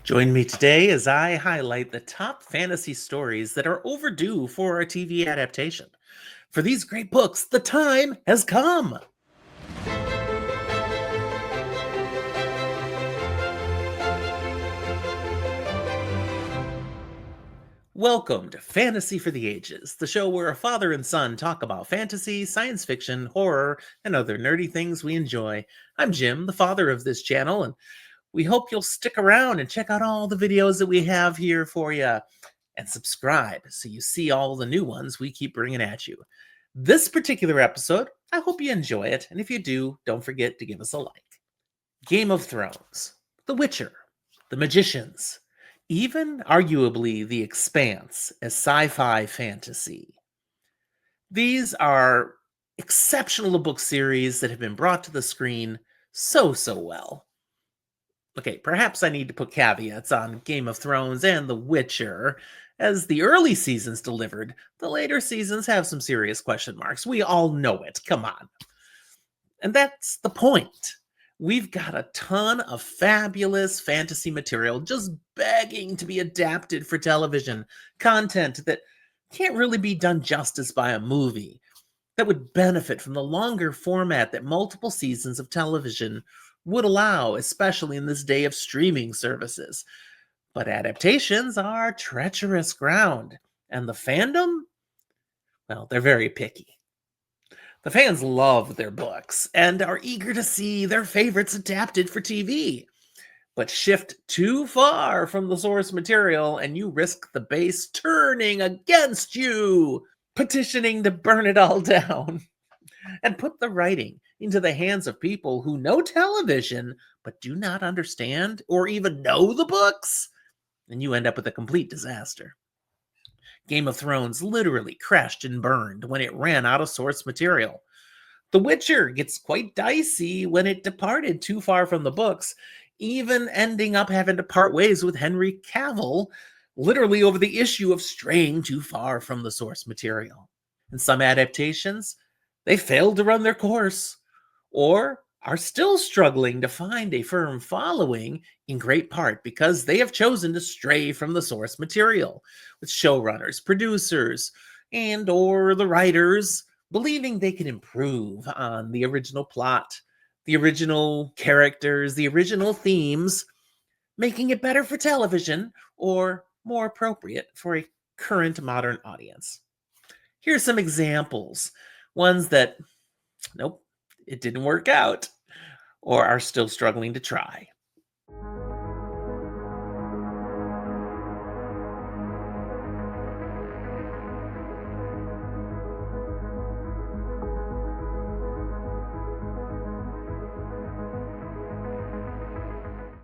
Join me today as I highlight the top fantasy stories that are overdue for a TV adaptation. For these great books, the time has come. Welcome to Fantasy for the Ages, the show where a father and son talk about fantasy, science fiction, horror, and other nerdy things we enjoy. I'm Jim, the father of this channel, and we hope you'll stick around and check out all the videos that we have here for you. And subscribe so you see all the new ones we keep bringing at you. This particular episode, I hope you enjoy it, and if you do, don't forget to give us a like. Game of Thrones, The Witcher, The Magicians, even arguably The Expanse as sci-fi fantasy. These are exceptional book series that have been brought to the screen so well. Okay, perhaps I need to put caveats on Game of Thrones and The Witcher. As the early seasons delivered, the later seasons have some serious question marks. We all know it. Come on. And that's the point. We've got a ton of fabulous fantasy material just begging to be adapted for television. Content that can't really be done justice by a movie. That would benefit from the longer format that multiple seasons of television would allow, especially in this day of streaming services. But adaptations are treacherous ground, and the fandom, well, they're very picky. The fans love their books and are eager to see their favorites adapted for TV. But shift too far from the source material and you risk the base turning against you, petitioning to burn it all down. And put the writing into the hands of people who know television but do not understand or even know the books, and you end up with a complete disaster. Game of Thrones literally crashed and burned when it ran out of source material. The Witcher gets quite dicey when it departed too far from the books, even ending up having to part ways with Henry Cavill, literally over the issue of straying too far from the source material. In some adaptations, they failed to run their course, or are still struggling to find a firm following, in great part because they have chosen to stray from the source material, with showrunners, producers, and or the writers believing they can improve on the original plot, the original characters, the original themes, making it better for television or more appropriate for a current modern audience. Here's some examples, ones that, nope, it didn't work out, or are still struggling to try.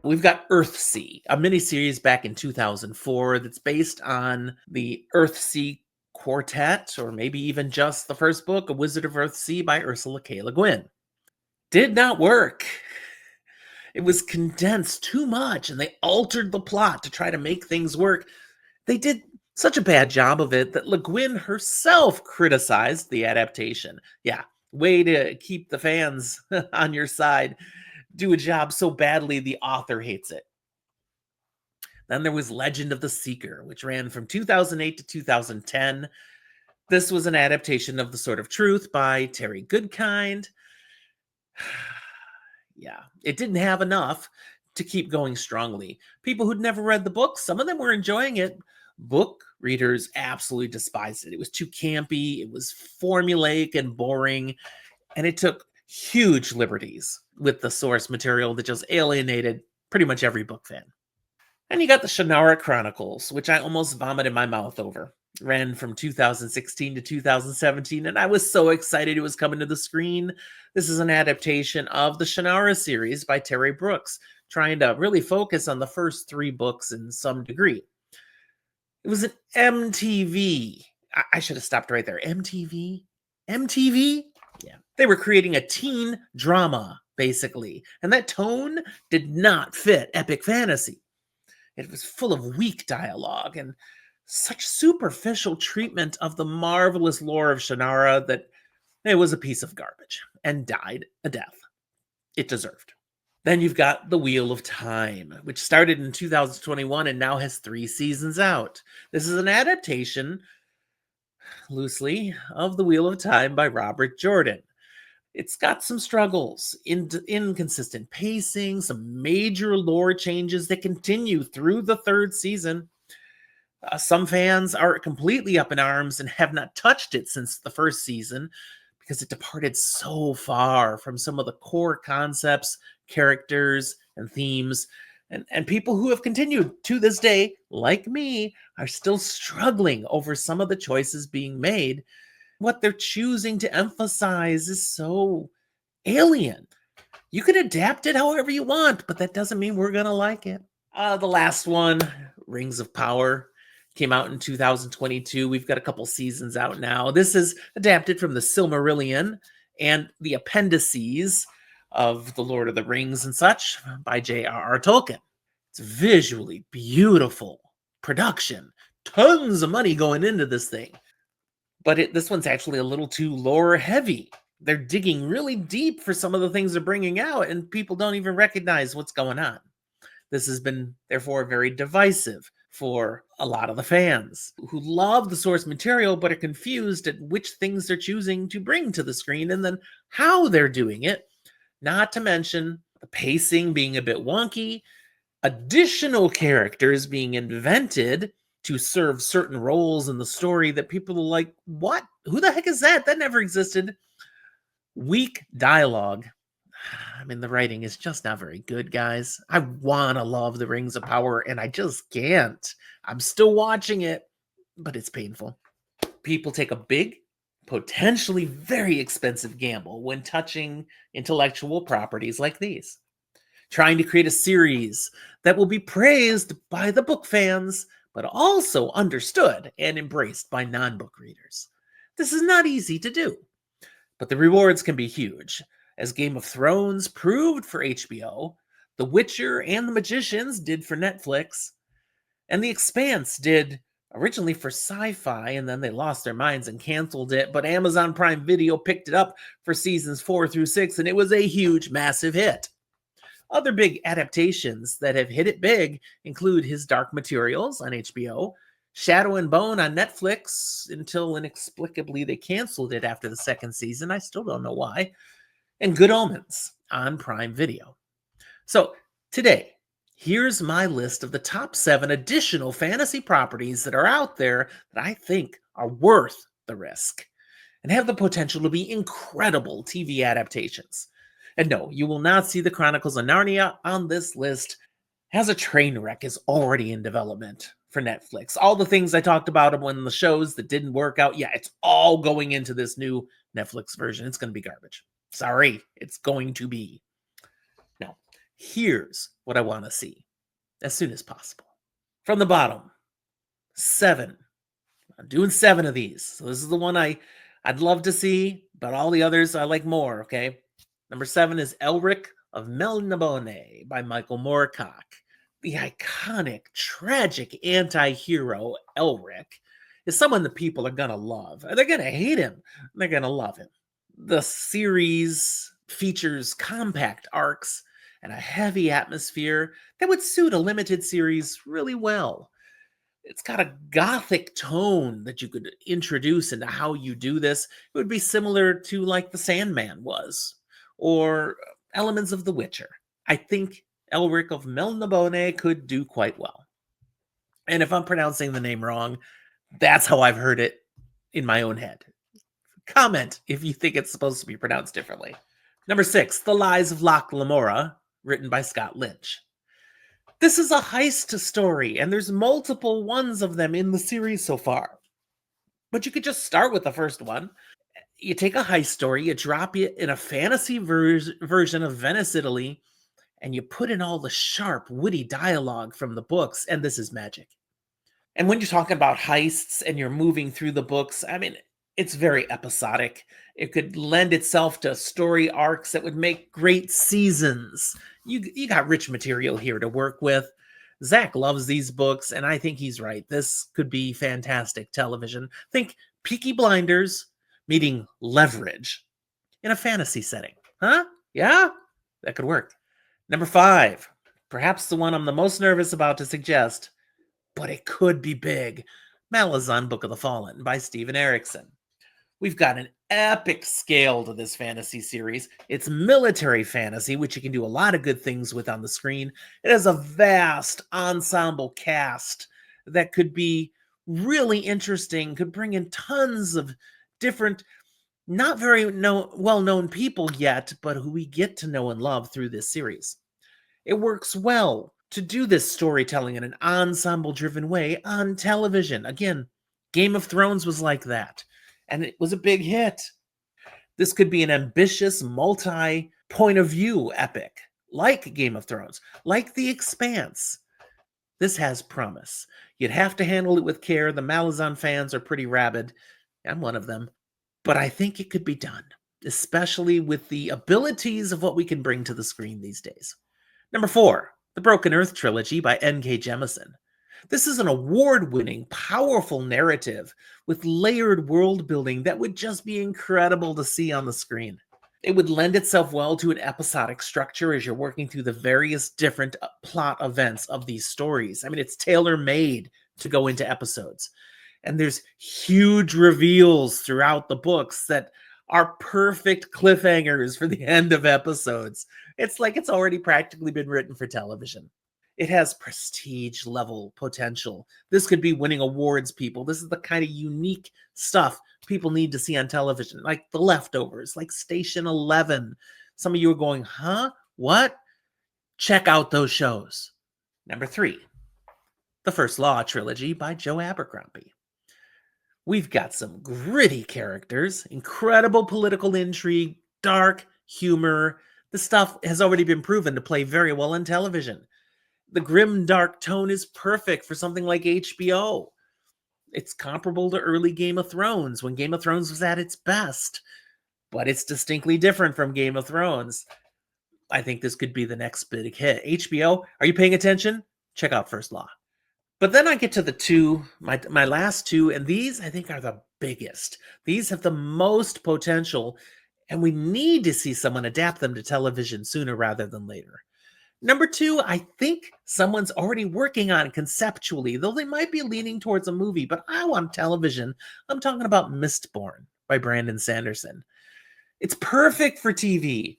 We've got Earthsea, a miniseries back in 2004 that's based on the Earthsea Quartet, or maybe even just the first book, A Wizard of Earthsea by Ursula K. Le Guin. Did not work. It was condensed too much, and they altered the plot to try to make things work. They did such a bad job of it that Le Guin herself criticized the adaptation. Yeah, way to keep the fans on your side. Do a job so badly the author hates it. Then there was Legend of the Seeker, which ran from 2008 to 2010. This was an adaptation of The Sword of Truth by Terry Goodkind. Yeah, it didn't have enough to keep going strongly. People who'd never read the book, some of them were enjoying it. Book readers absolutely despised it. It was too campy, it was formulaic and boring, and it took huge liberties with the source material that just alienated pretty much every book fan. And you got the Shannara Chronicles, which I almost vomited my mouth over. Ran from 2016 to 2017, and I was so excited it was coming to the screen. This is an adaptation of the Shannara series by Terry Brooks, trying to really focus on the first 3 books in some degree. It was an MTV. I should have stopped right there. MTV? MTV? Yeah. They were creating a teen drama, basically, and that tone did not fit epic fantasy. It was full of weak dialogue and such superficial treatment of the marvelous lore of Shannara that it was a piece of garbage and died a death it deserved. Then you've got The Wheel of Time, which started in 2021 and now has 3 seasons out. This is an adaptation, loosely, of The Wheel of Time by Robert Jordan. It's got some struggles, inconsistent pacing, some major lore changes that continue through the 3rd season. Some fans are completely up in arms and have not touched it since the 1st season because it departed so far from some of the core concepts, characters, and themes. And people who have continued to this day, like me, are still struggling over some of the choices being made. What they're choosing to emphasize is so alien. You can adapt it however you want, but that doesn't mean we're going to like it. The last one, Rings of Power, came out in 2022. We've got a couple seasons out now. This is adapted from the Silmarillion and the appendices of The Lord of the Rings and such by J.R.R. Tolkien. It's visually beautiful production. Tons of money going into this thing. But this one's actually a little too lore heavy. They're digging really deep for some of the things they're bringing out, and people don't even recognize what's going on. This has been, therefore, very divisive for a lot of the fans who love the source material but are confused at which things they're choosing to bring to the screen and then how they're doing it. Not to mention the pacing being a bit wonky, additional characters being invented to serve certain roles in the story that people are like, what? Who the heck is that? That never existed. Weak dialogue. I mean, the writing is just not very good, guys. I want to love The Rings of Power, and I just can't. I'm still watching it, but it's painful. People take a big, potentially very expensive gamble when touching intellectual properties like these. Trying to create a series that will be praised by the book fans, but also understood and embraced by non-book readers. This is not easy to do, but the rewards can be huge, as Game of Thrones proved for HBO, The Witcher and The Magicians did for Netflix, and The Expanse did originally for Sci-Fi, and then they lost their minds and canceled it, but Amazon Prime Video picked it up for seasons 4 through 6, and it was a huge, massive hit. Other big adaptations that have hit it big include His Dark Materials on HBO, Shadow and Bone on Netflix, until inexplicably they canceled it after the 2nd season. I still don't know why. And Good Omens on Prime Video. So today, here's my list of the top 7 additional fantasy properties that are out there that I think are worth the risk and have the potential to be incredible TV adaptations. And no, you will not see the Chronicles of Narnia on this list, as a train wreck is already in development for Netflix. All the things I talked about when the shows that didn't work out, yeah, it's all going into this new Netflix version. It's going to be garbage. Sorry, it's going to be. Now, here's what I want to see as soon as possible. From the bottom, 7. I'm doing 7 of these. So this is the one I'd love to see, but all the others I like more, okay? Number 7 is Elric of Melniboné by Michael Moorcock. The iconic, tragic anti-hero Elric is someone that people are going to love. They're going to hate him. They're going to love him. The series features compact arcs and a heavy atmosphere that would suit a limited series really well. It's got a gothic tone that you could introduce into how you do this. It would be similar to like The Sandman was, or elements of The Witcher. I think Elric of Melniboné could do quite well. And if I'm pronouncing the name wrong, that's how I've heard it in my own head. Comment if you think it's supposed to be pronounced differently. Number 6, The Lies of Locke Lamora, written by Scott Lynch. This is a heist story, and there's multiple ones of them in the series so far. But you could just start with the first one. You take a heist story, you drop it in a fantasy version of Venice, Italy, and you put in all the sharp, witty dialogue from the books, and this is magic. And when you're talking about heists and you're moving through the books, I mean, it's very episodic. It could lend itself to story arcs that would make great seasons. You got rich material here to work with. Zach loves these books, and I think he's right. This could be fantastic television. Think Peaky Blinders meeting Leverage in a fantasy setting. Huh? Yeah? That could work. Number 5, perhaps the one I'm the most nervous about to suggest, but it could be big. Malazan Book of the Fallen by Steven Erikson. We've got an epic scale to this fantasy series. It's military fantasy, which you can do a lot of good things with on the screen. It has a vast ensemble cast that could be really interesting, could bring in tons of different, not very well-known people yet, but who we get to know and love through this series. It works well to do this storytelling in an ensemble-driven way on television. Again, Game of Thrones was like that, and it was a big hit. This could be an ambitious, multi-point of view epic, like Game of Thrones, like The Expanse. This has promise. You'd have to handle it with care. The Malazan fans are pretty rabid. I'm one of them. But I think it could be done, especially with the abilities of what we can bring to the screen these days. Number 4, The Broken Earth Trilogy by N.K. Jemisin. This is an award-winning, powerful narrative with layered world building that would just be incredible to see on the screen. It would lend itself well to an episodic structure as you're working through the various different plot events of these stories. I mean, it's tailor-made to go into episodes. And there's huge reveals throughout the books that are perfect cliffhangers for the end of episodes. It's like it's already practically been written for television. It has prestige level potential. This could be winning awards, people. This is the kind of unique stuff people need to see on television, like The Leftovers, like Station 11. Some of you are going, huh? What? Check out those shows. Number 3, The First Law Trilogy by Joe Abercrombie. We've got some gritty characters, incredible political intrigue, dark humor. The stuff has already been proven to play very well on television. The grim, dark tone is perfect for something like HBO. It's comparable to early Game of Thrones, when Game of Thrones was at its best, but it's distinctly different from Game of Thrones. I think this could be the next big hit. HBO, are you paying attention? Check out First Law. But then I get to the two, my last two, and these I think are the biggest. These have the most potential, and we need to see someone adapt them to television sooner rather than later. Number 2, I think someone's already working on conceptually, though they might be leaning towards a movie, but I want television. I'm talking about Mistborn by Brandon Sanderson. It's perfect for TV.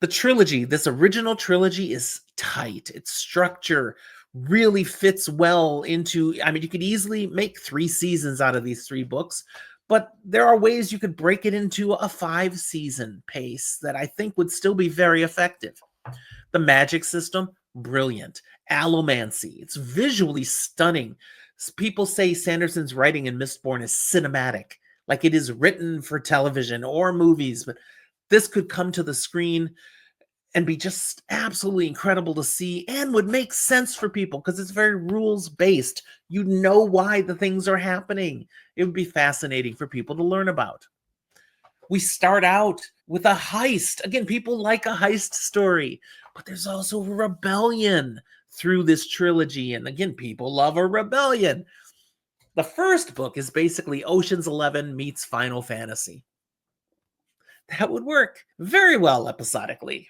The trilogy, this original trilogy, is tight. Its structure really fits well into, I mean, you could easily make 3 seasons out of these 3 books, but there are ways you could break it into a 5-season pace that I think would still be very effective. The magic system, brilliant. Allomancy, it's visually stunning. People say Sanderson's writing in Mistborn is cinematic, like it is written for television or movies, but this could come to the screen and be just absolutely incredible to see and would make sense for people because it's very rules-based. You know why the things are happening. It would be fascinating for people to learn about. We start out with a heist. Again, people like a heist story, but there's also rebellion through this trilogy. And again, people love a rebellion. The first book is basically Ocean's 11 meets Final Fantasy. That would work very well episodically.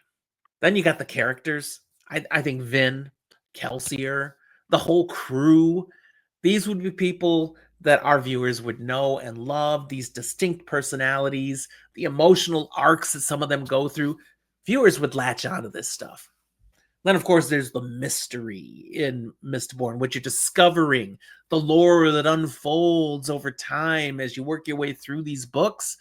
Then you got the characters. I think Vin, Kelsier, the whole crew. These would be people that our viewers would know and love, these distinct personalities, the emotional arcs that some of them go through. Viewers would latch onto this stuff. Then, of course, there's the mystery in Mistborn, which you're discovering, the lore that unfolds over time as you work your way through these books.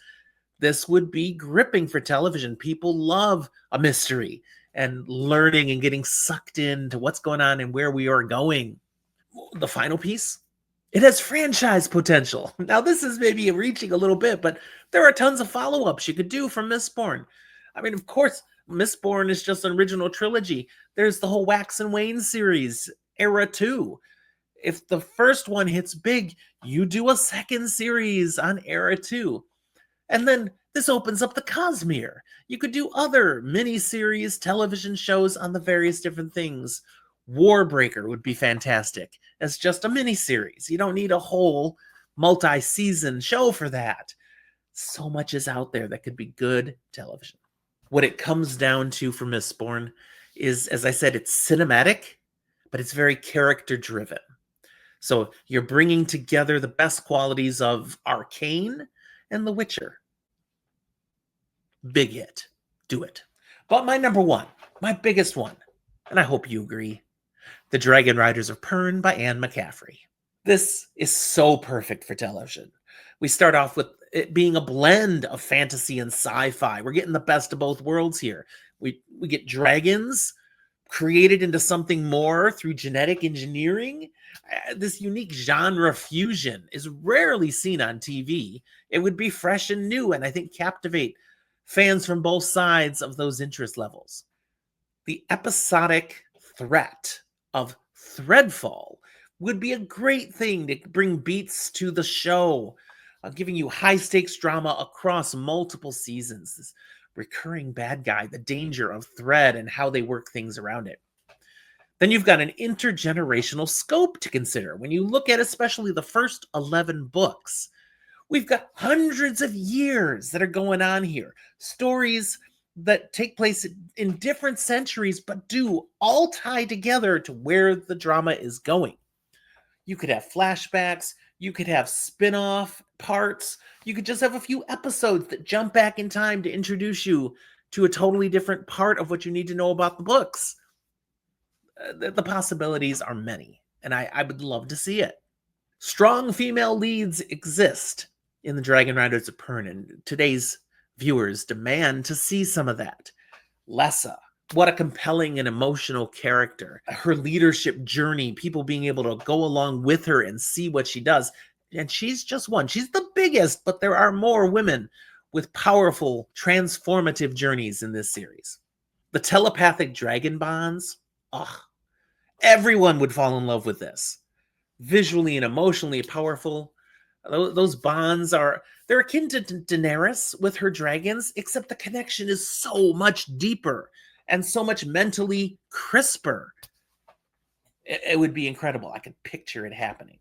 This would be gripping for television. People love a mystery and learning and getting sucked into what's going on and where we are going. The final piece, it has franchise potential. Now, this is maybe reaching a little bit, but there are tons of follow-ups you could do from Mistborn. I mean, of course, Mistborn is just an original trilogy. There's the whole Wax and Wayne series, Era 2. If the first one hits big, you do a second series on Era 2. And then this opens up the Cosmere. You could do other mini-series television shows on the various different things. Warbreaker would be fantastic as just a mini-series. You don't need a whole multi-season show for that. So much is out there that could be good television. What it comes down to for Mistborn is, as I said, it's cinematic, but it's very character driven. So you're bringing together the best qualities of Arcane and The Witcher. Big hit. Do it. But my number one, my biggest one, and I hope you agree, The Dragon Riders of Pern by Anne McCaffrey. This is so perfect for television. We start off with it being a blend of fantasy and sci-fi. We're getting the best of both worlds here. We get dragons created into something more through genetic engineering. This unique genre fusion is rarely seen on TV. It would be fresh and new, and I think captivate fans from both sides of those interest levels. The episodic threat of Threadfall would be a great thing to bring beats to the show, giving you high stakes drama across multiple seasons. This recurring bad guy, the danger of Thread, and how they work things around it. Then you've got an intergenerational scope to consider. When you look at especially the first 11 books, we've got hundreds of years that are going on here. Stories that take place in different centuries, but do all tie together to where the drama is going. You could have flashbacks, you could have spin-off parts, you could just have a few episodes that jump back in time to introduce you to a totally different part of what you need to know about the books. The possibilities are many, and I would love to see it. Strong female leads exist in the Dragon Riders of Pern, and today's viewers demand to see some of that. Lessa, what a compelling and emotional character. Her leadership journey, people being able to go along with her and see what she does. And she's just one. She's the biggest, but there are more women with powerful, transformative journeys in this series. The telepathic dragon bonds, everyone would fall in love with this. Visually and emotionally powerful. Those bonds they're akin to Daenerys with her dragons, except the connection is so much deeper and so much mentally crisper. It would be incredible. I could picture it happening.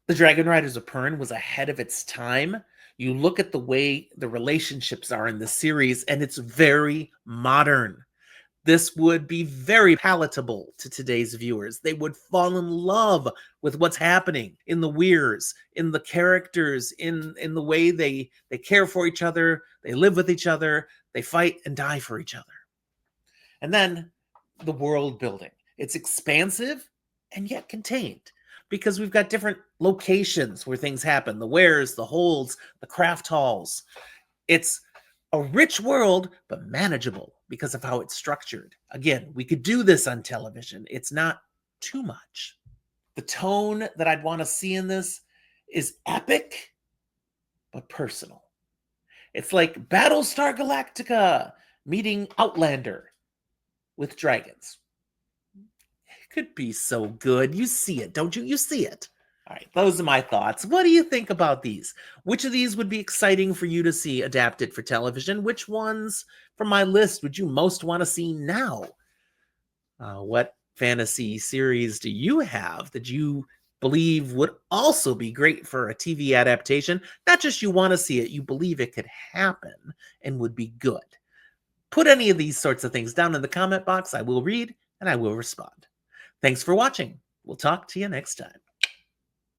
The Dragon Riders of Pern was ahead of its time. You look at the way the relationships are in the series, and it's very modern. This would be very palatable to today's viewers. They would fall in love with what's happening in the weirs, in the characters, in the way they care for each other, they live with each other, they fight and die for each other. And then the world building. It's expansive and yet contained, because we've got different locations where things happen, the wares, the holds, the craft halls. It's a rich world, but manageable because of how it's structured. Again, we could do this on television. It's not too much. The tone that I'd want to see in this is epic, but personal. It's like Battlestar Galactica meeting Outlander with dragons. It could be so good. You see it, don't you? You see it. All right, those are my thoughts. What do you think about these? Which of these would be exciting for you to see adapted for television? Which ones from my list would you most want to see now? What fantasy series do you have that you believe would also be great for a TV adaptation? Not just you want to see it, you believe it could happen and would be good. Put any of these sorts of things down in the comment box. I will read and I will respond. Thanks for watching. We'll talk to you next time.